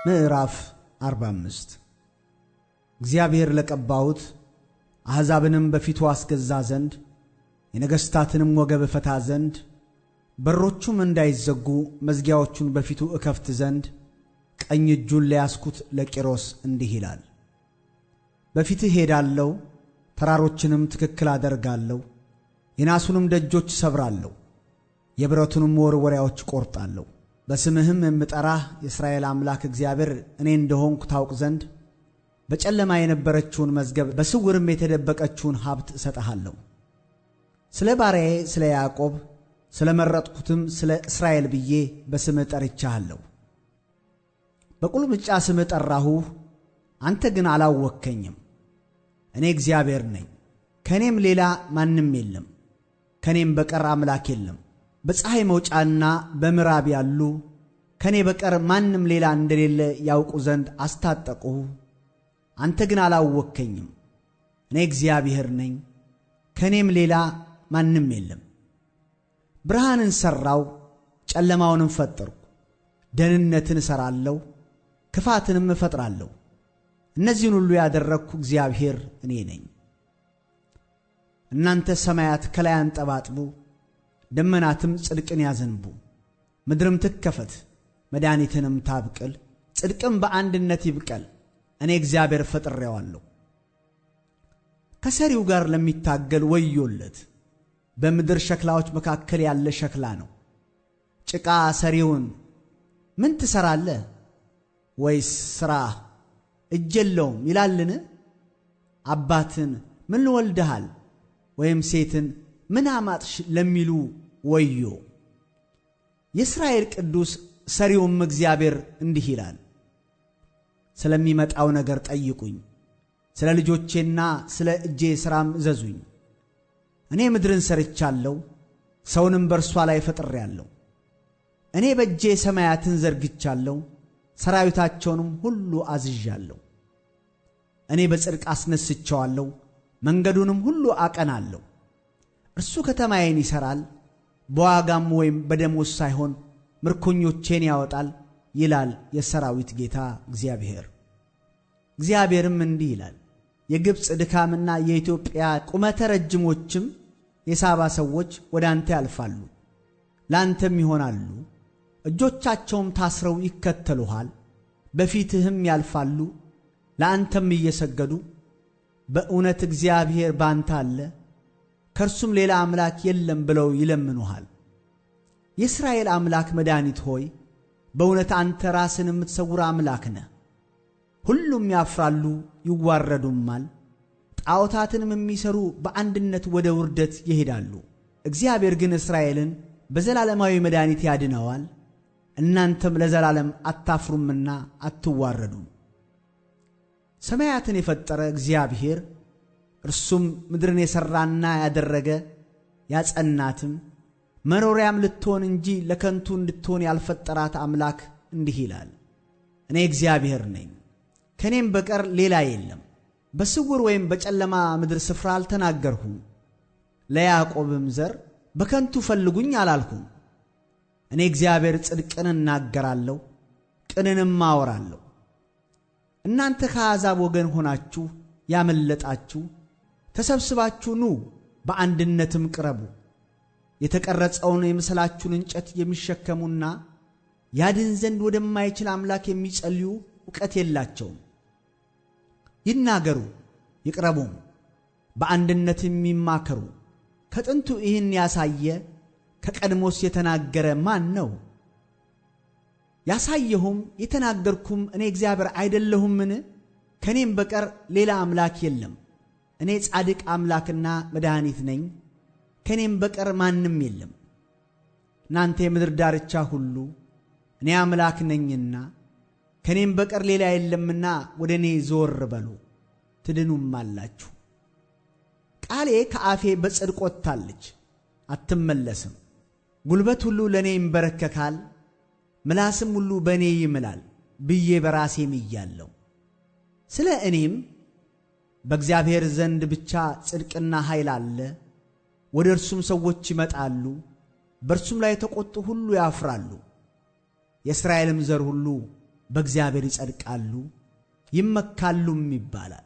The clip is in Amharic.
ምዕራፍ 45 እግዚአብሔር ለቀባሁት አሕዛብንም በፊቱ አስገዛ ዘንድ የነገሥታትንም ወገብ እፈታ ዘንድ በሮቹም እንዳይዘጉ መዝጊያዎቹን በፊቱ እከፍት ዘንድ ቀኝ እጁን ለያዝኩት ለቂሮስ እንዲህ ይላል። በፊትህ ሄዳለሁ፣ ተራሮችንም ትክክል አደርጋለሁ፣ የናሱንም ደጆች ሰብራለሁ፣ የብረቱንም መወርወሪያዎች ቆርጣለሁ። በስምህም የምጠራህ የእስራኤል አምላክ እግዚአብሔር እኔ እንደሆንኩ ታውቅ ዘንድ በጨለማ የነበረችውን መዝገብ በስውርም የተደበቀችውን ሀብት እሰጥሃለሁ። ስለ ባሪያዬ ስለ ያዕቆብ ስለ መረጥኩትም ስለ እስራኤል ብዬ በስምህ ጠርቻለሁ። በቁልምጫ ስምህ ጠራሁህ፣ አንተ ግን አላወቅከኝም። እኔ እግዚአብሔር ነኝ፣ ከእኔም ሌላ ማንም የለም፣ ከእኔም በቀር አምላክ የለም። በፀሐይ መውጫና በምዕራብ ያሉ ከእኔ በቀር ማንም ሌላ እንደሌለ ያውቁ ዘንድ አስታጠቅሁ። አንተ ግን አላወቅከኝም። እኔ እግዚአብሔር ነኝ፣ ከእኔም ሌላ ማንም የለም። ብርሃንን ሠራው፣ ጨለማውንም ፈጠርኩ። ደህንነትን እሠራለሁ፣ ክፋትንም እፈጥራለሁ። እነዚህን ሁሉ ያደረግሁ እግዚአብሔር እኔ ነኝ። እናንተ ሰማያት ከላይ አንጠባጥቡ፣ ደመናትም ጽድቅን ያዘንቡ። ምድርም ትከፈት፣ መድኃኒትንም ታብቅል፣ ጽድቅም በአንድነት ይብቀል። እኔ እግዚአብሔር ፈጥሬዋለሁ። ከሰሪው ጋር ለሚታገል ወዮለት! በምድር ሸክላዎች መካከል ያለ ሸክላ ነው። ጭቃ ሰሪውን ምን ትሠራለህ? ወይስ ሥራህ እጅ የለውም ይላልን? አባትን ምን ወልደሃል? ወይም ሴትን ምን አማጥሽ ለሚሉ ወዮ! የእስራኤል ቅዱስ ሰሪውም እግዚአብሔር እንዲህ ይላል፣ ስለሚመጣው ነገር ጠይቁኝ፣ ስለ ልጆቼና ስለ እጄ ሥራም እዘዙኝ። እኔ ምድርን ሠርቻለሁ፣ ሰውንም በእርሷ ላይ ፈጥሬአለሁ። እኔ በእጄ ሰማያትን ዘርግቻለሁ፣ ሠራዊታቸውንም ሁሉ አዝዣለሁ። እኔ በጽድቅ አስነስቸዋለሁ፣ መንገዱንም ሁሉ አቀናለሁ። እርሱ ከተማዬን ይሠራል፣ በዋጋም ወይም በደሞዝ ሳይሆን ምርኮኞቼን ያወጣል ይላል የሰራዊት ጌታ እግዚአብሔር። እግዚአብሔርም እንዲህ ይላል፣ የግብፅ ድካምና የኢትዮጵያ ቁመተ ረጅሞችም የሳባ ሰዎች ወደ አንተ ያልፋሉ፣ ለአንተም ይሆናሉ። እጆቻቸውም ታስረው ይከተሉሃል፣ በፊትህም ያልፋሉ፣ ለአንተም እየሰገዱ በእውነት እግዚአብሔር ባንተ አለ፣ ከእርሱም ሌላ አምላክ የለም ብለው ይለምኑሃል። የእስራኤል አምላክ መድኃኒት ሆይ በእውነት አንተ ራስን የምትሰውር አምላክ ነህ። ሁሉም ያፍራሉ ይዋረዱማል፣ ጣዖታትንም የሚሠሩ በአንድነት ወደ ውርደት ይሄዳሉ። እግዚአብሔር ግን እስራኤልን በዘላለማዊ መድኃኒት ያድነዋል። እናንተም ለዘላለም አታፍሩምና አትዋረዱም። ሰማያትን የፈጠረ እግዚአብሔር እርሱም ምድርን የሠራና ያደረገ ያጸናትም መኖሪያም ልትሆን እንጂ ለከንቱ እንድትሆን ያልፈጠራት አምላክ እንዲህ ይላል፣ እኔ እግዚአብሔር ነኝ፣ ከእኔም በቀር ሌላ የለም። በስውር ወይም በጨለማ ምድር ስፍራ አልተናገርሁም። ለያዕቆብም ዘር በከንቱ ፈልጉኝ አላልሁም። እኔ እግዚአብሔር ጽድቅን እናገራለሁ፣ ቅንንም አወራለሁ። እናንተ ከአሕዛብ ወገን ሆናችሁ ያመለጣችሁ ተሰብስባችሁ ኑ፣ በአንድነትም ቅረቡ። የተቀረጸውን የምስላችሁን እንጨት የሚሸከሙና ያድን ዘንድ ወደማይችል አምላክ የሚጸልዩ ዕውቀት የላቸውም። ይናገሩ ይቅረቡም፣ በአንድነትም ይማከሩ። ከጥንቱ ይህን ያሳየ ከቀድሞስ የተናገረ ማን ነው? ያሳየሁም የተናገርኩም እኔ እግዚአብሔር አይደለሁምን? ከእኔም በቀር ሌላ አምላክ የለም። እኔ ጻድቅ አምላክና መድኃኒት ነኝ፣ ከእኔም በቀር ማንም የለም። እናንተ የምድር ዳርቻ ሁሉ እኔ አምላክ ነኝና ከእኔም በቀር ሌላ የለምና ወደ እኔ ዘወር በሉ ትድኑም አላችሁ። ቃሌ ከአፌ በጽድቅ ወጥታለች አትመለስም። ጉልበት ሁሉ ለእኔ ይንበረከካል፣ ምላስም ሁሉ በእኔ ይምላል ብዬ በራሴ ምያለሁ። ስለ እኔም በእግዚአብሔር ዘንድ ብቻ ጽድቅና ኃይል አለ። ወደ እርሱም ሰዎች ይመጣሉ፣ በእርሱም ላይ የተቈጡ ሁሉ ያፍራሉ። የእስራኤልም ዘር ሁሉ በእግዚአብሔር ይጸድቃሉ ይመካሉም ይባላል።